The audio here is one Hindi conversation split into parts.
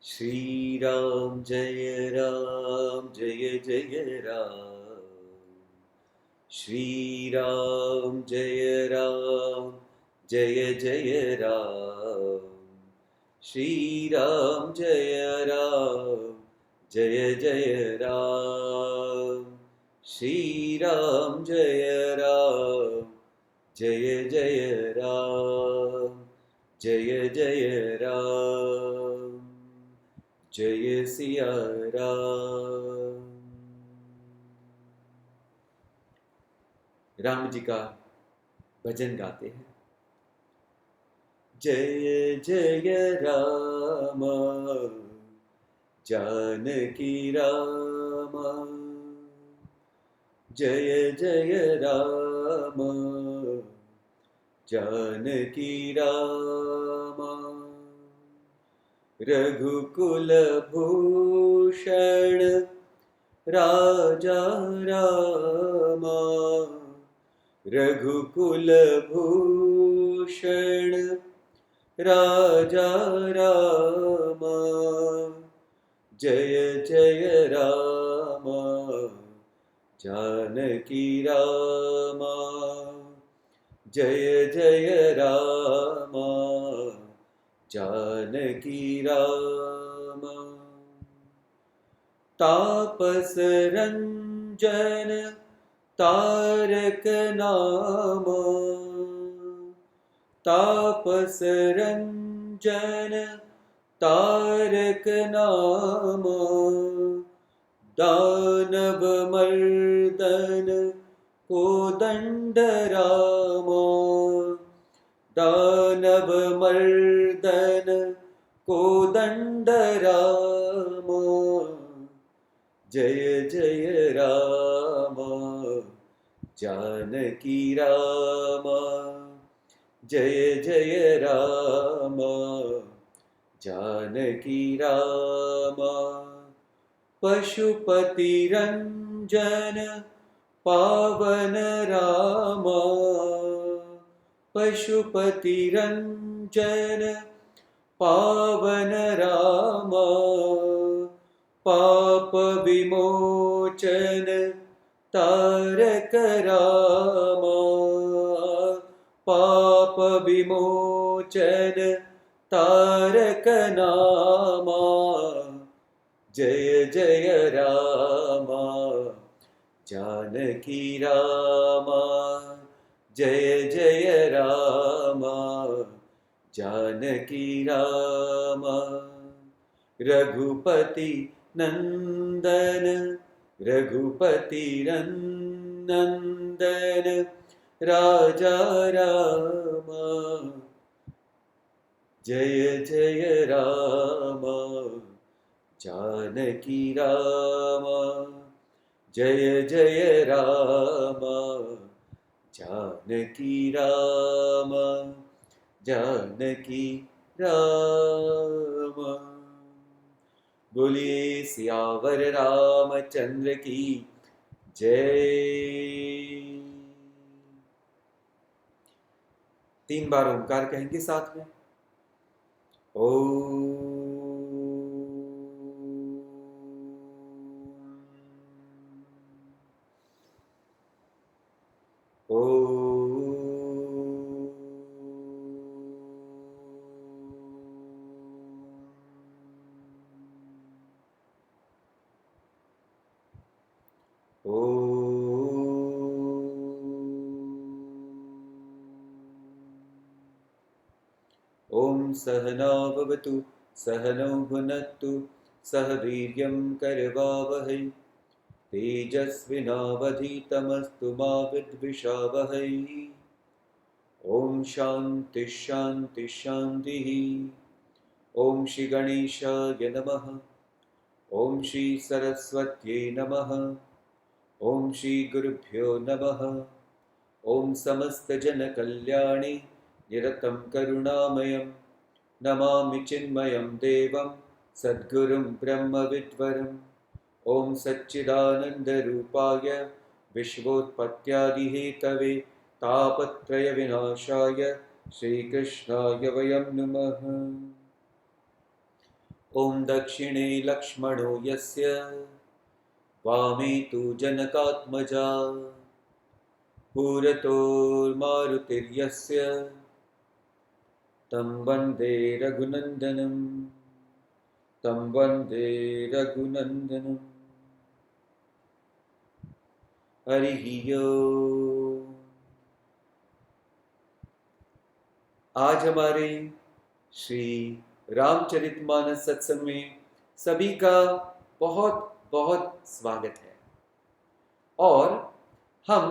श्री राम जय जय राम। श्री राम जय जय राम। श्री राम जय जय राम। श्री राम जय जय राम। जय राम। जय सिया राम। राम जी का भजन गाते हैं। जय जय राम जानकी राम। जय जय राम जानकी राम। रघुकुल भूषण राजा राम। रघुकुल भूषण राजा राम। जय जय राम जानकी राम। जय जय राम जानकी राम। तापस रंजन तारक नाम। तापस रंजन तारक नाम। दानव मर्दन कोदंड राम। दानव मर्दन कोदंड राम। जय जय राम जानकी राम। जय जय राम जानकी राम। पशुपति रंजन पावन राम। पशुपति रंजन पावन राम। पाप विमोचन तारक राम। पाप विमोचन तारक नाम। जय जय राम जानकी राम। जय जय राम जानकी राम। रघुपति नंदन रघुपति नंदन राजा राम। जय जय राम जानकी राम। जय जय राम जानकी राम। जानकी राम। बोलिए सियावर रामचंद्र की जय। 3 बार ओंकार कहेंगे साथ में। ओम ओम सहना भवतु सहनौ भुनक्तु सह वीर्यं करवावहै तेजस्विनावधीतमस्तु मा विद्विषावहै। ओम शांति शांति शांतिः। ओम श्री गणेशाय नमः। ओम श्री सरस्वत्यै नमः। ओम श्री गुरुभ्यो नमः। ओम समस्त जन कल्याणे निरतं करुणामयं नमामि चिन्मयं देवं सद्गुरुं ब्रह्मविद्वरम्। ओम सच्चिदानंद रूपाय विश्वोत्पत्त्यादिहेतवे तापत्रय विनाशाय श्रीकृष्णाय वयं नमः। ओम दक्षिणे लक्ष्मणो यस्य वामे तु जनकात्मजा पुरतोर्मारुतिर्यस्य तं वन्दे रघुनन्दनं तं वन्दे रघुनन्दनं। हरिः ओम। आज हमारे श्री रामचरितमानस सत्संग में सभी का बहुत बहुत स्वागत है और हम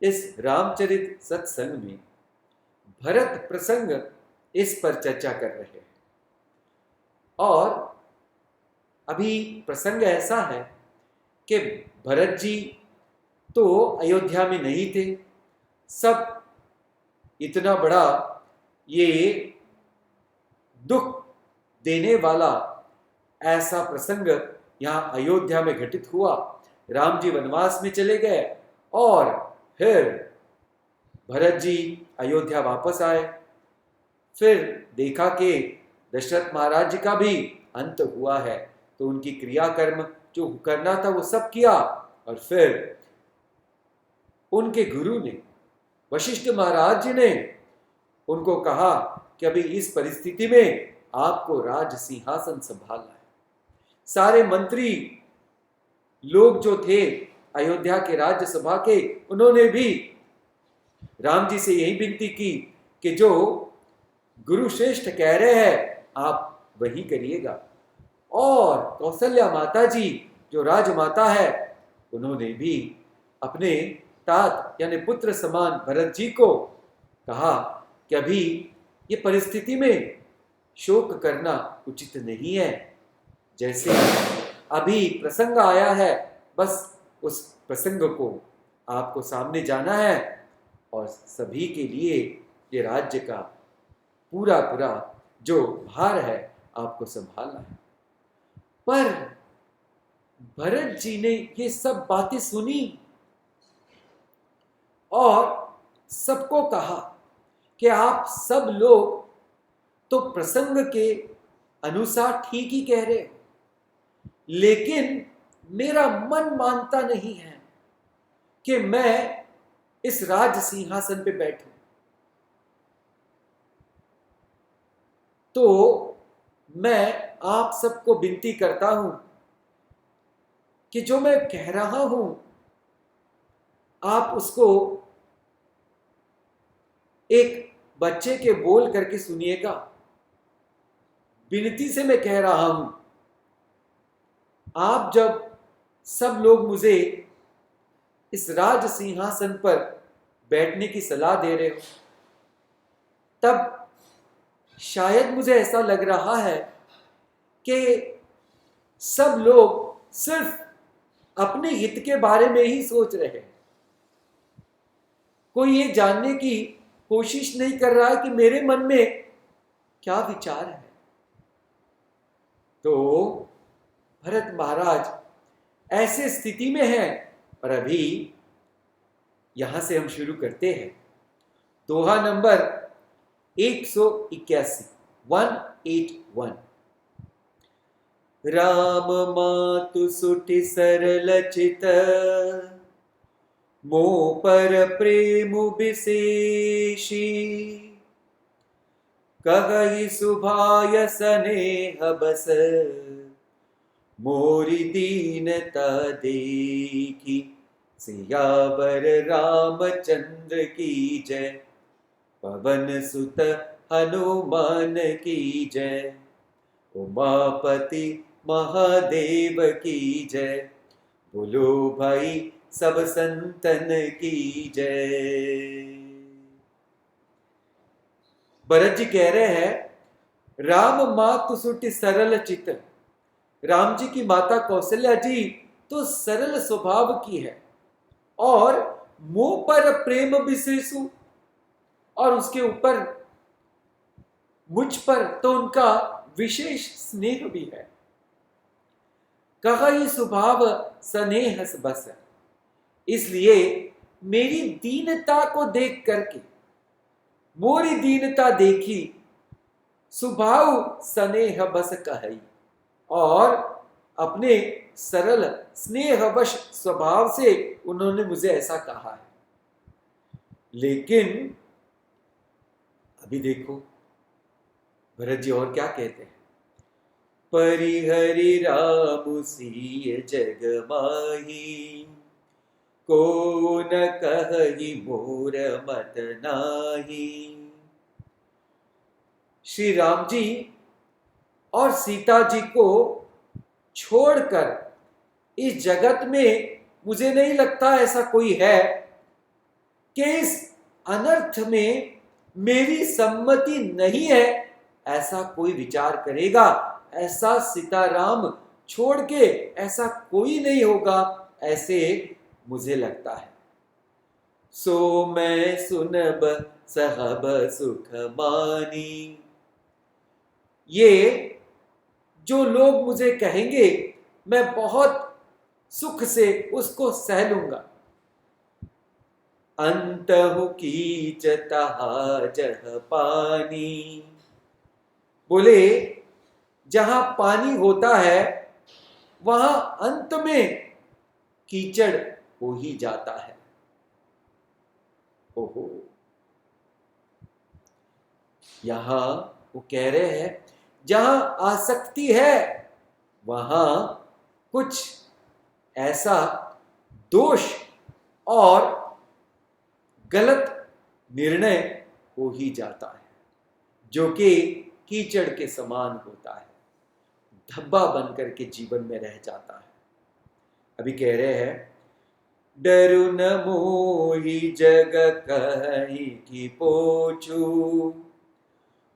इस रामचरित सत्संग में भरत प्रसंग इस पर चर्चा कर रहे हैं। और अभी प्रसंग ऐसा है कि भरत जी तो अयोध्या में नहीं थे। सब इतना बड़ा ये दुख देने वाला ऐसा प्रसंग यहाँ अयोध्या में घटित हुआ। राम जी वनवास में चले गए और फिर भरत जी अयोध्या वापस आए। फिर देखा कि दशरथ महाराज जी का भी अंत हुआ है, तो उनकी क्रियाकर्म जो करना था वो सब किया। और फिर उनके गुरु ने, वशिष्ठ महाराज जी ने उनको कहा कि अभी इस परिस्थिति में आपको राज सिंहासन संभालना है। सारे मंत्री लोग जो थे अयोध्या के राज्यसभा के, उन्होंने भी राम जी से यही विनती की कि जो गुरु श्रेष्ठ कह रहे हैं आप वही करिएगा। और कौशल्या माता जी जो राजमाता है, उन्होंने भी अपने तात यानी पुत्र समान भरत जी को कहा कि अभी ये परिस्थिति में शोक करना उचित नहीं है। जैसे अभी प्रसंग आया है, बस उस प्रसंग को आपको सामने जाना है और सभी के लिए ये राज्य का पूरा पूरा जो भार है आपको संभालना है। पर भरत जी ने ये सब बातें सुनी और सबको कहा कि आप सब लोग तो प्रसंग के अनुसार ठीक ही कह रहे हो, लेकिन मेरा मन मानता नहीं है कि मैं इस राज सिंहासन पे बैठूं। तो मैं आप सबको विनती करता हूं कि जो मैं कह रहा हूं आप उसको एक बच्चे के बोल करके सुनिएगा। विनती से मैं कह रहा हूं, आप जब सब लोग मुझे इस राज सिंहासन पर बैठने की सलाह दे रहे हो, तब शायद मुझे ऐसा लग रहा है कि सब लोग सिर्फ अपने हित के बारे में ही सोच रहे हैं। कोई ये जानने की कोशिश नहीं कर रहा है कि मेरे मन में क्या विचार है। तो भरत महाराज ऐसे स्थिति में हैं। और अभी यहां से हम शुरू करते हैं। दोहा नंबर 181, 181। राम मातु सुटि सरल चित, मोह पर प्रेम विशेषी। कहहि सुभाय स्नेह बस, मोरी दीनता देखी। सियावर रामचंद्र की जय, पवन सुत हनुमान की जय। उमापति महादेव की जय, बोलो भाई सब संतन की जय। भरत जी कह रहे हैं, राम मातु सुटि सरल चित। राम जी की माता कौशल्या जी तो सरल स्वभाव की है और मोह पर प्रेम विशेषु, और उसके ऊपर मुझ पर तो उनका विशेष स्नेह भी है। कहा ये स्वभाव स्नेह बस, इसलिए मेरी दीनता को देख करके, मोरी दीनता देखी, सुभाव स्नेह बस कहई, और अपने सरल स्नेहवश स्वभाव से उन्होंने मुझे ऐसा कहा है। लेकिन अभी देखो भरत जी और क्या कहते हैं। परिहरि राम सिय जग माही, को न कहि मोर मत नाही। श्री राम जी और सीता जी को छोड़कर इस जगत में मुझे नहीं लगता ऐसा कोई है कि इस अनर्थ में मेरी सम्मति नहीं है, ऐसा कोई विचार करेगा। ऐसा सीताराम छोड़ के ऐसा कोई नहीं होगा, ऐसे मुझे लगता है। सो मैं सुनब सहब सुख मानी, ये जो लोग मुझे कहेंगे मैं बहुत सुख से उसको सह लूंगा। अंतहु कीच तहा जह पानी, बोले जहां पानी होता है वहां अंत में कीचड़ हो ही जाता है। ओहो, यहां वो कह रहे हैं जहां आसक्ति है वहां कुछ ऐसा दोष और गलत निर्णय हो ही जाता है, जो कि कीचड़ के समान होता है, धब्बा बन करके जीवन में रह जाता है। अभी कह रहे हैं डरु न मोहि जग कहि की पोछू,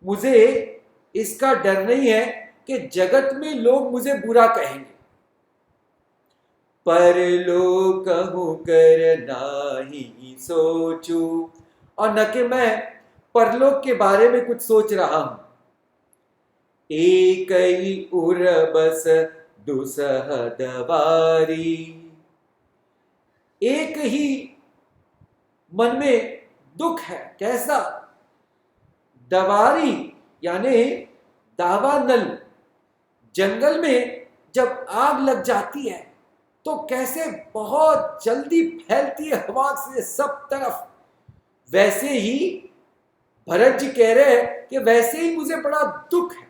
मुझे इसका डर नहीं है कि जगत में लोग मुझे बुरा कहेंगे। पर लो कहूं कर नाही सोचू, और न कि मैं परलोक के बारे में कुछ सोच रहा हूं। एक ही उर बस दुसह दवारी, एक ही मन में दुख है। कैसा? दवारी यानी दावानल, जंगल में जब आग लग जाती है तो कैसे बहुत जल्दी फैलती है हवा से सब तरफ, वैसे ही भरत जी कह रहे हैं कि वैसे ही मुझे बड़ा दुख है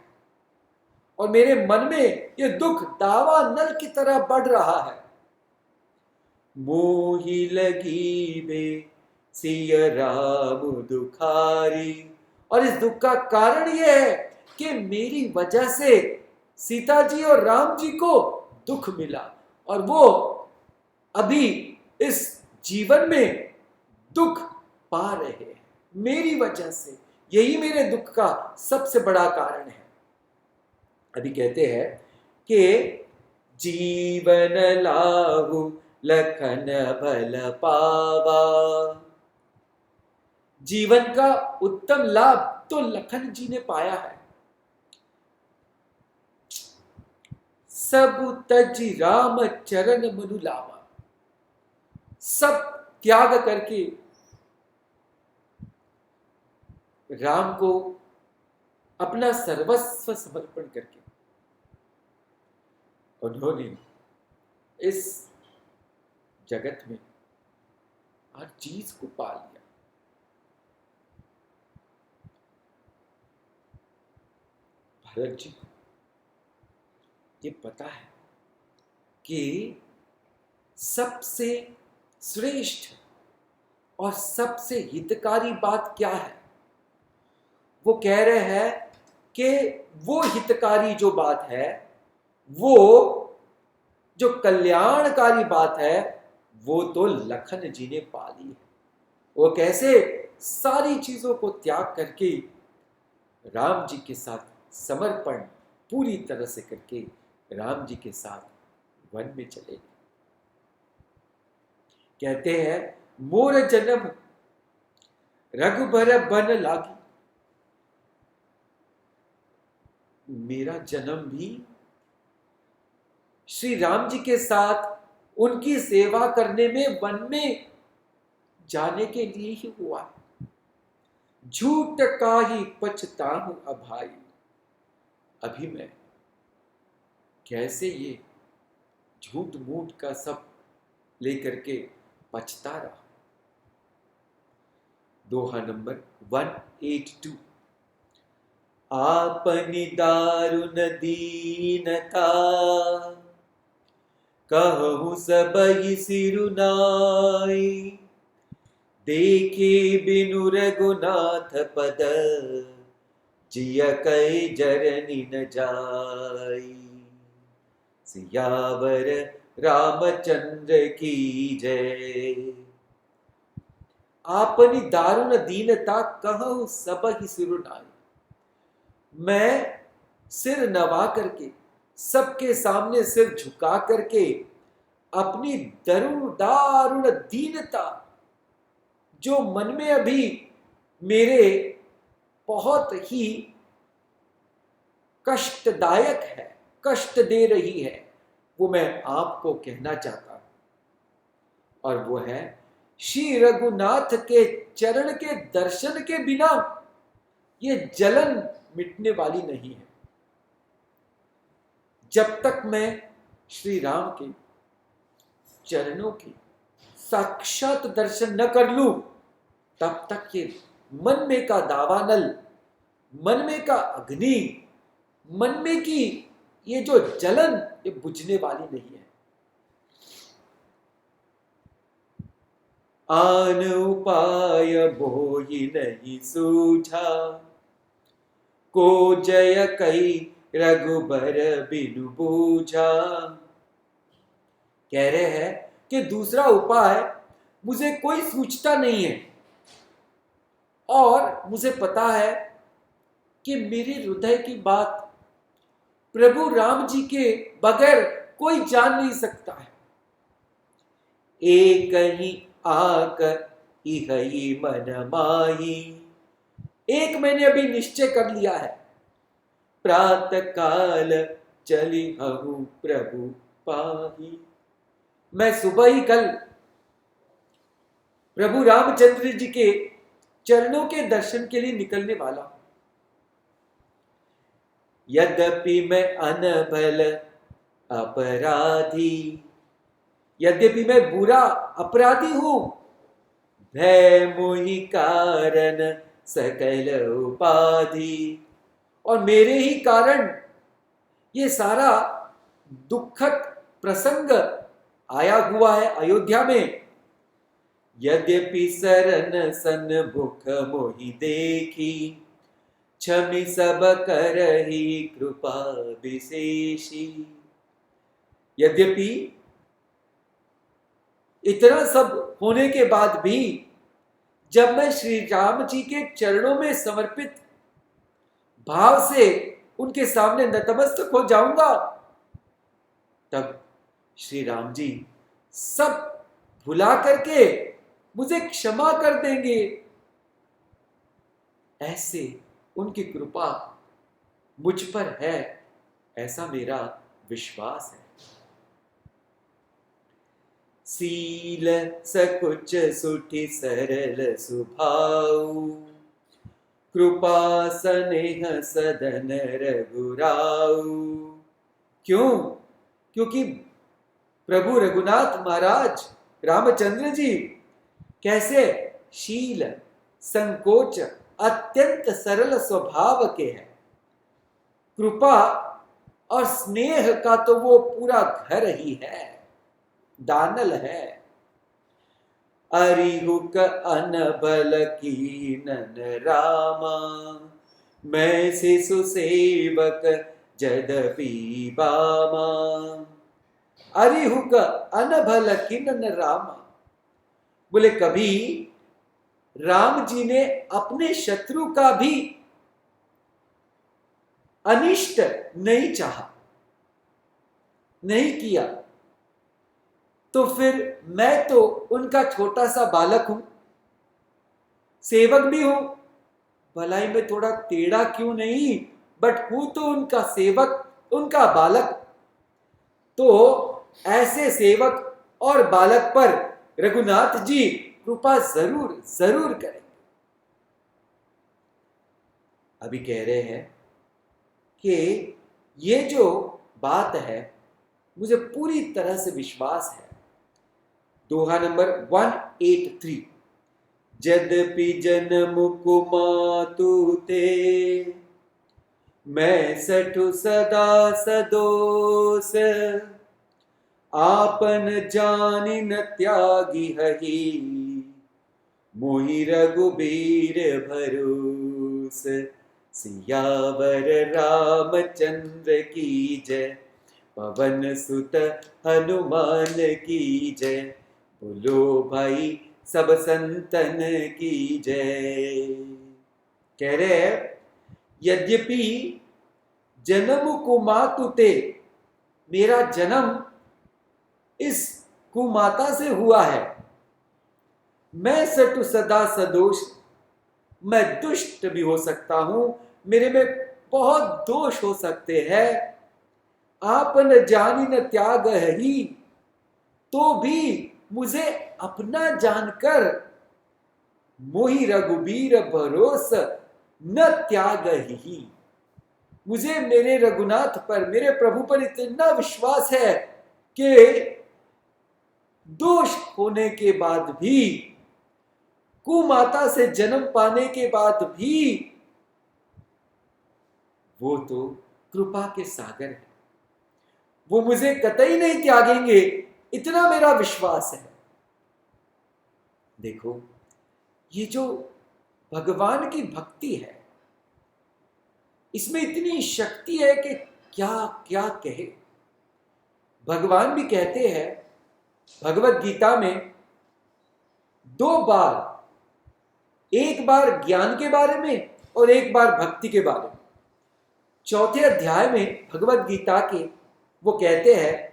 और मेरे मन में ये दुख दावा नल की तरह बढ़ रहा है। मोही लगी बे सिय राम दुखारी, और इस दुख का कारण यह है कि मेरी वजह से सीता जी और राम जी को दुख मिला और वो अभी इस जीवन में दुख पा रहे हैं मेरी वजह से। यही मेरे दुख का सबसे बड़ा कारण है। अभी कहते हैं कि जीवन लाहु लखन भल पावा, जीवन का उत्तम लाभ तो लखन जी ने पाया है। सब तज राम चरण मनु लावा, सब त्याग करके राम को अपना सर्वस्व समर्पण करके उन्होंने इस जगत में हर चीज को पा लिया। भरत जी को ये पता है कि सबसे श्रेष्ठ और सबसे हितकारी बात क्या है। वो कह रहे हैं कि वो हितकारी जो बात है, वो जो कल्याणकारी बात है, वो तो लखन जी ने पा ली है। वो कैसे? सारी चीजों को त्याग करके राम जी के साथ समर्पण पूरी तरह से करके राम जी के साथ वन में चले गए। कहते हैं मोर जन्म रघुबर बन लागी, मेरा जन्म भी श्री राम जी के साथ उनकी सेवा करने में वन में जाने के लिए ही हुआ। झूठ का ही पछताहूं अभाई, अभी मैं कैसे ये झूठ मूठ का सब लेकर के पछता रहा। दोहा नंबर 182। आपनी दारुण दीनता, कहूँ सबहि सिरुनाई, देखे बिनु रघुनाथ पद, जिय कै जरनी न जाई। सियावर रामचंद्र की जय। आपनी दारुण दीनता, कहूँ सबहि सिरुनाई। मैं सिर नवा करके, सबके सामने सिर झुका करके अपनी दारुण दीनता जो मन में अभी मेरे बहुत ही कष्टदायक है, कष्ट दे रही है, वो मैं आपको कहना चाहता हूं। और वो है, श्री रघुनाथ के चरण के दर्शन के बिना ये जलन मिटने वाली नहीं है। जब तक मैं श्री राम के चरणों के साक्षात दर्शन न कर लूं, तब तक ये मन में का दावानल, मन में का अग्नि, मन में की ये जो जलन, ये बुझने वाली नहीं है। आन उपाय बोई नहीं सूझा, को जय कई रघुबर बिनु बूझा। कह रहे हैं कि दूसरा उपाय मुझे कोई सूझता नहीं है, और मुझे पता है कि मेरे हृदय की बात प्रभु राम जी के बगैर कोई जान नहीं सकता है। एक ही आकर इहई मन माही, एक मैंने अभी निश्चय कर लिया है, प्रातः काल चली हूं प्रभु पाही। मैं सुबह ही कल प्रभु रामचंद्र जी के चरणों के दर्शन के लिए निकलने वाला हूं। यद्यपि मैं अनबल अपराधी, यद्यपि मैं बुरा अपराधी हूं, भय मोहि कारण सकल उपाधि, और मेरे ही कारण ये सारा दुखद प्रसंग आया हुआ है अयोध्या में। यद्यपि सरन सन भुख मोहि देखी, क्षमि सब करहि कृपा विशेषी। यद्यपि इतना सब होने के बाद भी जब मैं श्री राम जी के चरणों में समर्पित भाव से उनके सामने नतमस्तक हो जाऊंगा, तब श्री राम जी सब भुला करके मुझे क्षमा कर देंगे, ऐसे उनकी कृपा मुझ पर है, ऐसा मेरा विश्वास है। सील सकुच सुठि सरल सुभाऊ, कृपा स्नेह सदन रघुराऊ। क्यों? क्योंकि प्रभु रघुनाथ महाराज रामचंद्र जी कैसे शील संकोच अत्यंत सरल स्वभाव के हैं। कृपा और स्नेह का तो वो पूरा घर ही है, दानल है। अरिहुक अनबल कीनन रामा, मैं शिशु सेवक जदपि बामा। अरिहुक अनबल कीनन रामा, बोले कभी राम जी ने अपने शत्रु का भी अनिष्ट नहीं चाहा, नहीं किया, तो फिर मैं तो उनका छोटा सा बालक हूं, सेवक भी हूं, भलाई में थोड़ा टेढ़ा क्यों नहीं, बट हूं तो उनका सेवक, उनका बालक। तो ऐसे सेवक और बालक पर रघुनाथ जी कृपा जरूर जरूर करेंगे। अभी कह रहे हैं कि ये जो बात है मुझे पूरी तरह से विश्वास है। दोहा नंबर 183, जद्यपि जन्म को मातु ते, मैं सठु सदा सदोष, आपन जानि न त्यागी हही, मोहि रघुबीर भरोस। सियावर रामचंद्र की जय, पवन सुत हनुमान की जय, बोलो भाई सब संतन की जय। कह रहे हैं, यद्यपि जन्म कुमातु ते, मेरा जन्म इस कुमाता से हुआ है, मैं सटु सदा सदोष, मैं दुष्ट भी हो सकता हूं, मेरे में बहुत दोष हो सकते हैं। आप न जानी न त्याग ही, तो भी मुझे अपना जानकर, मोहि रघुबीर भरोस न त्याग ही, मुझे मेरे रघुनाथ पर, मेरे प्रभु पर इतना विश्वास है कि दोष होने के बाद भी, कुमाता से जन्म पाने के बाद भी, वो तो कृपा के सागर है, वो मुझे कतई नहीं त्यागेंगे, इतना मेरा विश्वास है। देखो, ये जो भगवान की भक्ति है, इसमें इतनी शक्ति है कि क्या क्या कहे। भगवान भी कहते हैं भगवत गीता में 2 बार, एक बार ज्ञान के बारे में और एक बार भक्ति के बारे में। 4थे अध्याय में भगवत गीता के वो कहते हैं,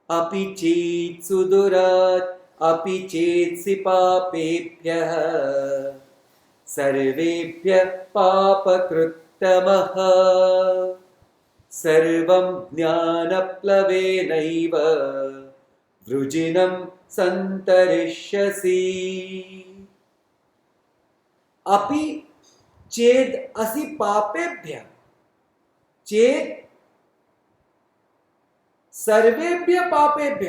अपि चेत् सुदुरात् अपि चेत्सि पापेभ्यः सर्वेभ्यः पापकृत्तमः सर्वं ज्ञानप्लवेनैव वृजिनं सन्तरिष्यसि। अपि चेद असि पापेभ्य, चेद सर्वेभ्य पापेभ्य,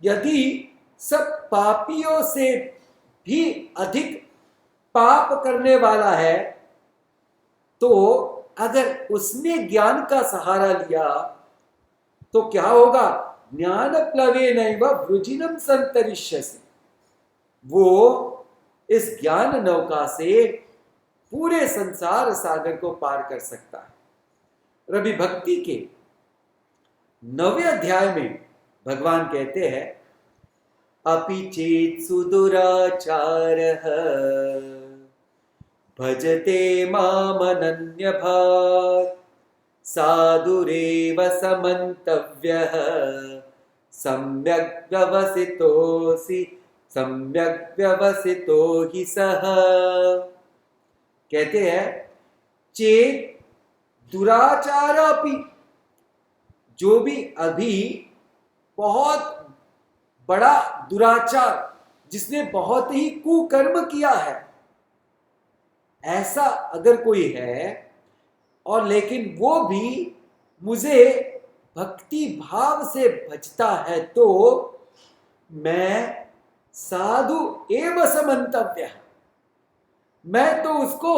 यदि सब पापियों से भी अधिक पाप करने वाला है, तो अगर उसने ज्ञान का सहारा लिया तो क्या होगा? ज्ञान प्लवेनैव वृजिनं सन्तरिष्यसि, वो इस ज्ञान नौका से पूरे संसार सागर को पार कर सकता है। रवि भक्ति के 9वें अध्याय में भगवान कहते हैं, अपि चेत् सुदुराचारः भजते मामनन्यभाक् साधुरेव समन्तव्यः सम्यक् व्यवसितो हि सः। कहते हैं, चेत दुराचारापि, जो भी अभी बहुत बड़ा दुराचार, जिसने बहुत ही कुकर्म किया है, ऐसा अगर कोई है और लेकिन वो भी मुझे भक्ति भाव से भजता है, तो मैं साधु एव समन्तव्य, मैं तो उसको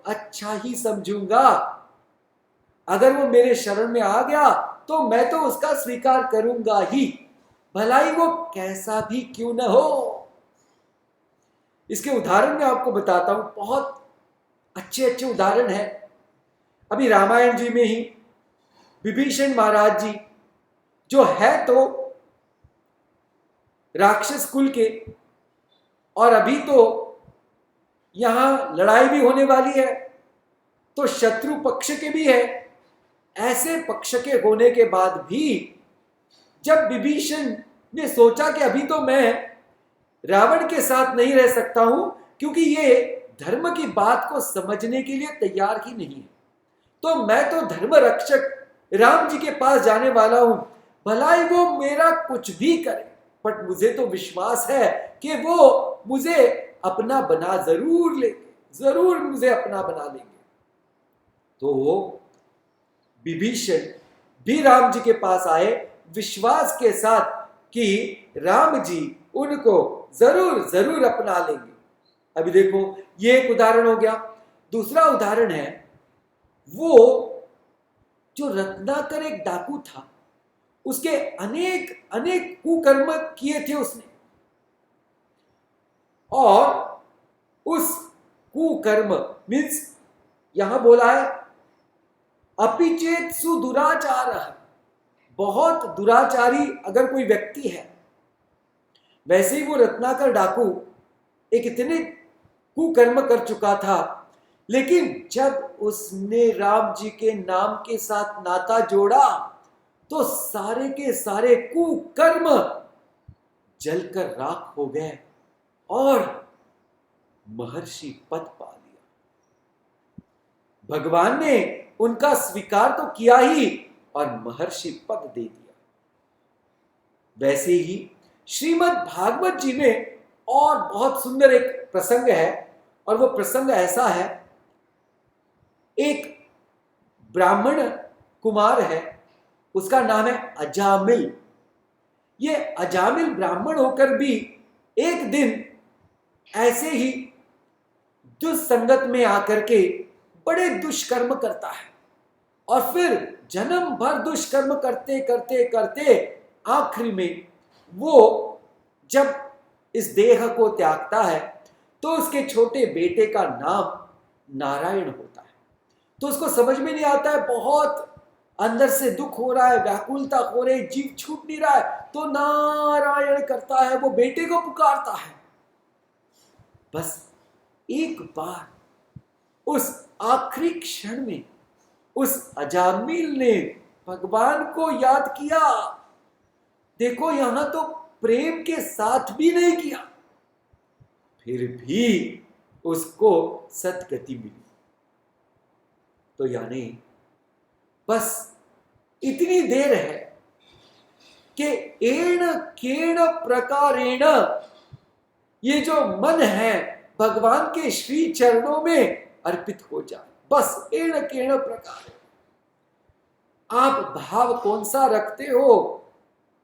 अच्छा ही समझूंगा। अगर वो मेरे शरण में आ गया तो मैं तो उसका स्वीकार करूंगा ही, भलाई वो कैसा भी क्यों न हो। इसके उदाहरण मैं आपको बताता हूं, बहुत अच्छे अच्छे उदाहरण है। अभी रामायण जी में ही विभीषण महाराज जी, जो है तो राक्षस कुल के, और अभी तो यहां लड़ाई भी होने वाली है, तो शत्रु पक्ष के भी है। ऐसे पक्ष के होने के बाद भी जब विभीषण ने सोचा कि अभी तो मैं रावण के साथ नहीं रह सकता हूं, क्योंकि ये धर्म की बात को समझने के लिए तैयार ही नहीं है, तो मैं तो धर्म रक्षक राम जी के पास जाने वाला हूं, भलाई वो मेरा कुछ भी करे, बट मुझे तो विश्वास है कि वो मुझे अपना बना जरूर लेंगे, जरूर मुझे अपना बना लेंगे। तो विभीषण भी राम जी के पास आए विश्वास के साथ कि राम जी उनको जरूर जरूर अपना लेंगे। अभी देखो, ये एक उदाहरण हो गया। दूसरा उदाहरण है, वो जो रत्नाकर एक डाकू था, उसके अनेक अनेक कुकर्म किए थे उसने, और उस कुकर्म मीन्स यहां बोला है अपिचेत सुदुराचार, बहुत दुराचारी अगर कोई व्यक्ति है। वैसे ही वो रत्नाकर डाकू एक इतने कुकर्म कर चुका था, लेकिन जब उसने राम जी के नाम के साथ नाता जोड़ा तो सारे के सारे कुकर्म जलकर राख हो गए और महर्षि पद पा लिया। भगवान ने उनका स्वीकार तो किया ही और महर्षि पद दे दिया। वैसे ही श्रीमद् भागवत जी में और बहुत सुंदर एक प्रसंग है, और वो प्रसंग ऐसा है, एक ब्राह्मण कुमार है, उसका नाम है अजामिल। ये अजामिल ब्राह्मण होकर भी एक दिन ऐसे ही दुष्संगत में आकर के बड़े दुष्कर्म करता है, और फिर जन्म भर दुष्कर्म करते करते करते आखिरी में वो जब इस देह को त्यागता है तो उसके छोटे बेटे का नाम नारायण होता है। तो उसको समझ में नहीं आता है, बहुत अंदर से दुख हो रहा है, व्याकुलता हो रही, जीव छूट नहीं रहा है, तो नारायण करता है, वो बेटे को पुकारता है। बस एक बार उस आखिरी क्षण में उस अजामिल ने भगवान को याद किया। देखो, यहां तो प्रेम के साथ भी नहीं किया, फिर भी उसको सद्गति मिली। तो यानी बस इतनी देर है कि एण केण प्रकारेण ये जो मन है भगवान के श्री चरणों में अर्पित हो जाए। बस एण केण प्रकार, आप भाव कौन सा रखते हो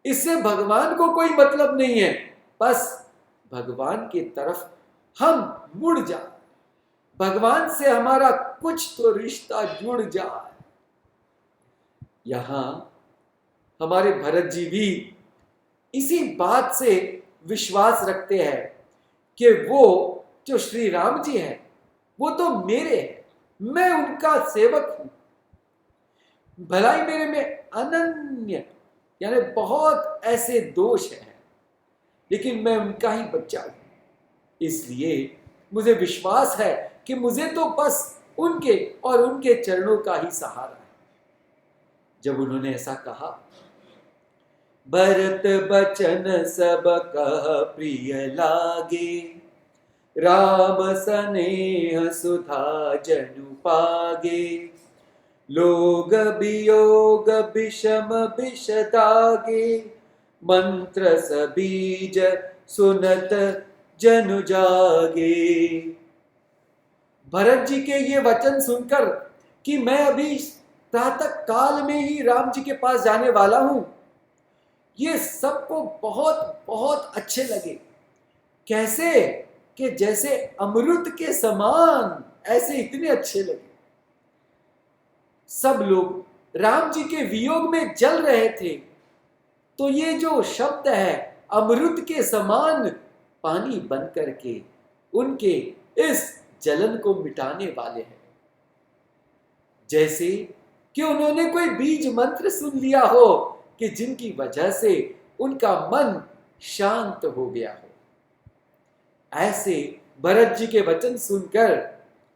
इससे भगवान को कोई मतलब नहीं है, बस भगवान की तरफ हम मुड़ जाए, भगवान से हमारा कुछ तो रिश्ता जुड़ जाए। यहां हमारे भरत जी भी इसी बात से विश्वास रखते हैं कि वो जो श्री राम जी हैं वो तो मेरे हैं, मैं उनका सेवक हूं। भलाई मेरे में अनन्य यानी बहुत ऐसे दोष हैं, लेकिन मैं उनका ही बच्चा हूं। इसलिए मुझे विश्वास है कि मुझे तो बस उनके और उनके चरणों का ही सहारा है। जब उन्होंने ऐसा कहा, भरत बचन सब कह प्रिय लागे, राम सनेह सुधा जनु पागे, लोग वियोग विषम विष दागे, मंत्र सबीज सुनत जनु जागे। भरत जी के ये वचन सुनकर कि मैं अभी प्रातः काल में ही राम जी के पास जाने वाला हूं, ये सबको बहुत बहुत अच्छे लगे। कैसे कि जैसे अमृत के समान, ऐसे इतने अच्छे लगे। सब लोग राम जी के वियोग में जल रहे थे, तो ये जो शब्द है अमृत के समान पानी बन करके उनके इस जलन को मिटाने वाले हैं। जैसे कि उन्होंने कोई बीज मंत्र सुन लिया हो कि जिनकी वजह से उनका मन शांत हो गया हो। ऐसे भरत जी के वचन सुनकर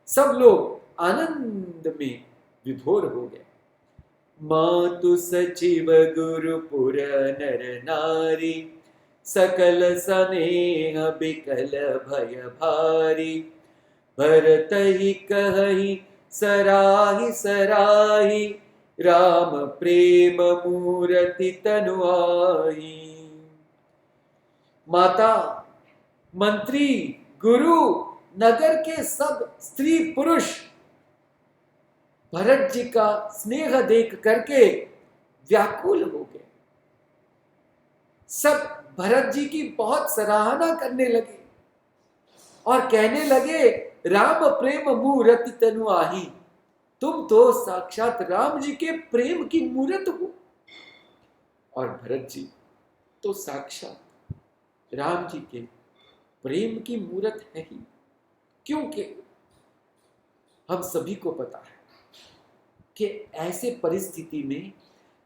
सब लोग आनंद में विभोर हो गए। मातु सचिव गुरुपुर नर नारी, सकल स्नेह बिकल भय भारी, भरत ही कहि सराहि सराहि, राम प्रेम मूर्ति तनु आई। माता, मंत्री, गुरु, नगर के सब स्त्री पुरुष भरत जी का स्नेह देख करके व्याकुल हो गए। सब भरत जी की बहुत सराहना करने लगे और कहने लगे, राम प्रेम मूरति तनु आही, तुम तो साक्षात राम जी के प्रेम की मूरत हो। और भरत जी तो साक्षात राम जी के प्रेम की मूरत है ही, क्योंकि हम सभी को पता है कि ऐसे परिस्थिति में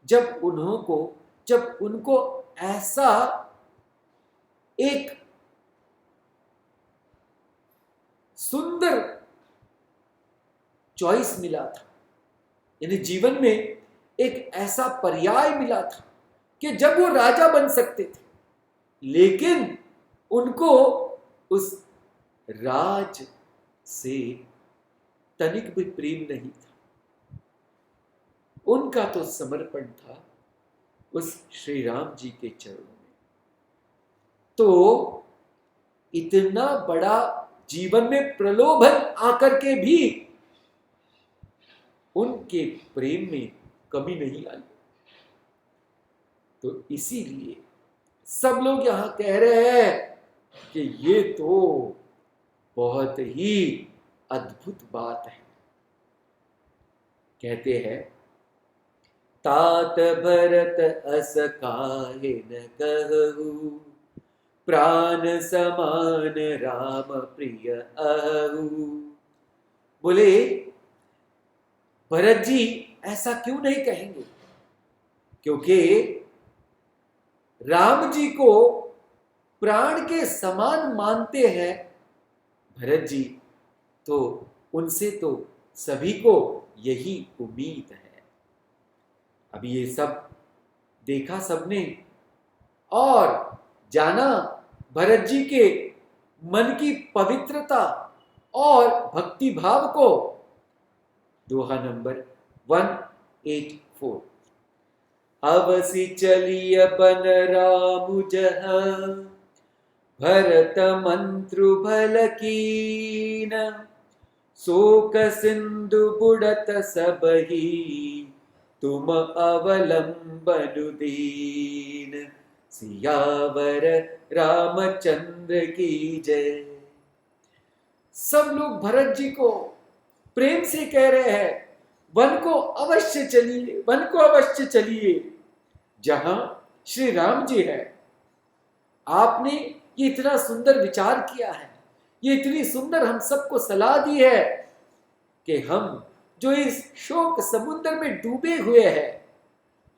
जब उनको ऐसा एक सुंदर चॉइस मिला था, यानी जीवन में एक ऐसा पर्याय मिला था कि जब वो राजा बन सकते थे, लेकिन उनको उस राज से तनिक भी प्रेम नहीं था। उनका तो समर्पण था उस श्री राम जी के चरणों में। तो इतना बड़ा जीवन में प्रलोभन आकर के भी उनके प्रेम में कमी नहीं आई। तो इसीलिए सब लोग यहां कह रहे हैं कि ये तो बहुत ही अद्भुत बात है। कहते हैं, तात भरत अस काहे न कहू, प्राण समान राम प्रिय अहू। बोले भरत जी ऐसा क्यों नहीं कहेंगे, क्योंकि राम जी को प्राण के समान मानते हैं भरत जी, तो उनसे तो सभी को यही उम्मीद है। अभी ये सब देखा सबने और जाना भरत जी के मन की पवित्रता और भक्ति भाव को। दोहा नंबर 184। अवसि चलिय बन राम जहाँ, भरत मंत्रु भल कीन, शोक सिंधु बुड़त सबही, तुम अवलंबनु दीन। सियावर रामचंद्र की जय। सब लोग भरत जी को प्रेम से कह रहे हैं, वन को अवश्य चलिए, वन को अवश्य चलिए जहां श्री राम जी है। आपने ये इतना सुंदर विचार किया है, ये इतनी सुंदर हम सबको सलाह दी है कि हम जो इस शोक समुद्र में डूबे हुए हैं,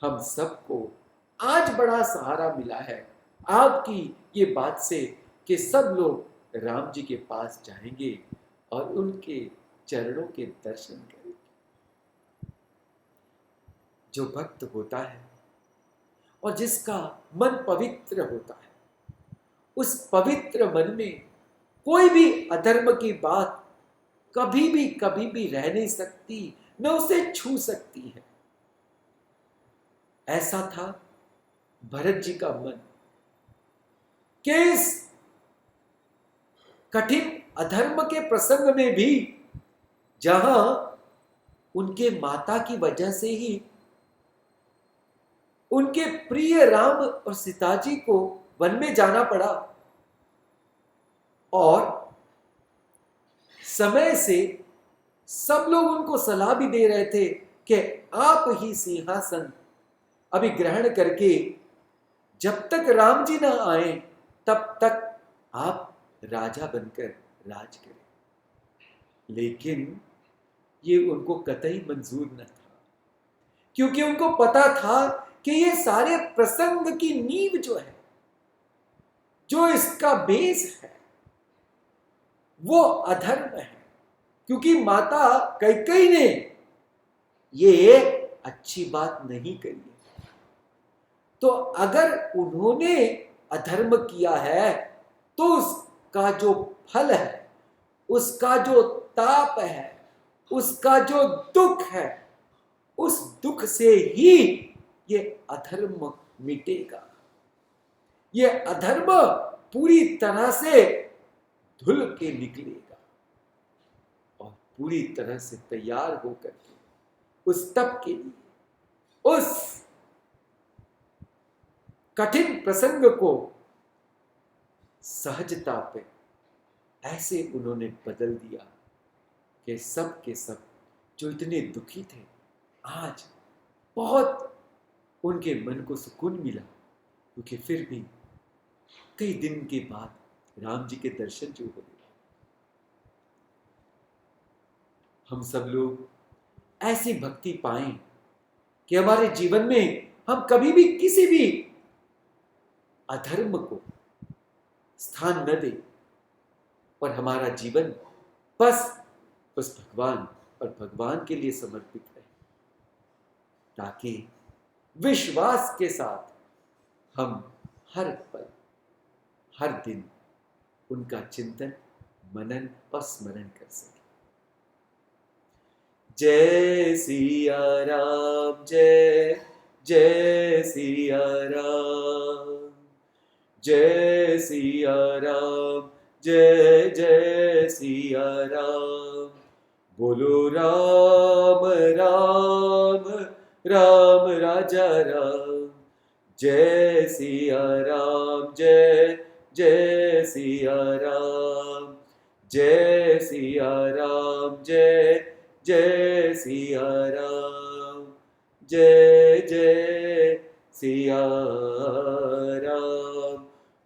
हम सबको आज बड़ा सहारा मिला है आपकी ये बात से कि सब लोग राम जी के पास जाएंगे और उनके चरणों के दर्शन करेंगे। जो भक्त होता है और जिसका मन पवित्र होता है, उस पवित्र मन में कोई भी अधर्म की बात कभी भी रह नहीं सकती, न उसे छू सकती है। ऐसा था भरत जी का मन कि इस कठिन अधर्म के प्रसंग में भी, जहां उनके माता की वजह से ही उनके प्रिय राम और सीता जी को वन में जाना पड़ा और समय से सब लोग उनको सलाह भी दे रहे थे कि आप ही सिंहासन अभी ग्रहण करके जब तक राम जी ना आए तब तक आप राजा बनकर राज करें। लेकिन ये उनको कतई मंजूर न था, क्योंकि उनको पता था कि ये सारे प्रसंग की नींव जो है, जो इसका बेस है, वो अधर्म है। क्योंकि माता कैकेयी ने ये अच्छी बात नहीं करी है। तो अगर उन्होंने अधर्म किया है तो उसका जो फल है, उसका जो ताप है, उसका जो दुख है, उस दुख से ही ये अधर्म मिटेगा। ये अधर्म पूरी तरह से धुल के निकलेगा और पूरी तरह से तैयार होकर के उस तप के लिए, उस कठिन प्रसंग को सहजता पे ऐसे उन्होंने बदल दिया कि सब के सब जो इतने दुखी थे, आज बहुत उनके मन को सुकून मिला, क्योंकि फिर भी कई दिन के बाद राम जी के दर्शन जो हो गए। हम सब लोग ऐसी भक्ति पाएं कि हमारे जीवन में हम कभी भी किसी भी अधर्म को स्थान न दें, और हमारा जीवन बस उस भगवान और भगवान के लिए समर्पित रहे, ताकि विश्वास के साथ हम हर पल हर दिन उनका चिंतन, मनन और स्मरण कर सकें। जय सिया राम, जय जय सिया राम, जय सिया राम, जय जय सिया राम। बोलो राम राम राम राजा राम, जय सिया राम, जय जय सिया राम, जय सिया राम, जय जय सिया राम, जय जय सिया राम।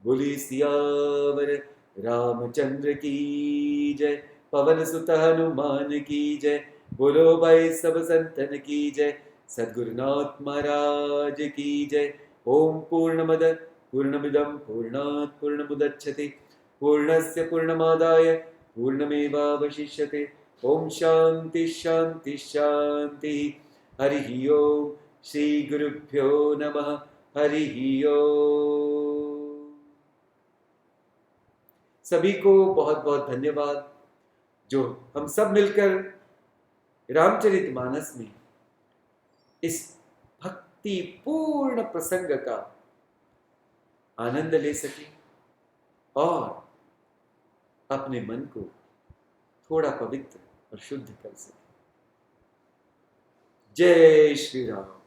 बोली सियावर रामचंद्र की जय, पवन सुत हनुमान की जय। बोलो भाई सब संतन की जय, सद्गुरुनाथ महाराज की जय। ओम पूर्णमद पूर्णमिदं पूर्णात् पूर्णमुदच्यते, पूर्णस्य पूर्णमादाय पूर्णमेवावशिष्यते। ओम शांति शांति शांति। हरि ओम। श्री गुरुभ्यो नमः। हरि ओम। सभी को बहुत बहुत धन्यवाद, जो हम सब मिलकर रामचरितमानस में इस भक्ति पूर्ण प्रसंग का आनंद ले सके और अपने मन को थोड़ा पवित्र और शुद्ध कर सके। जय श्री राम।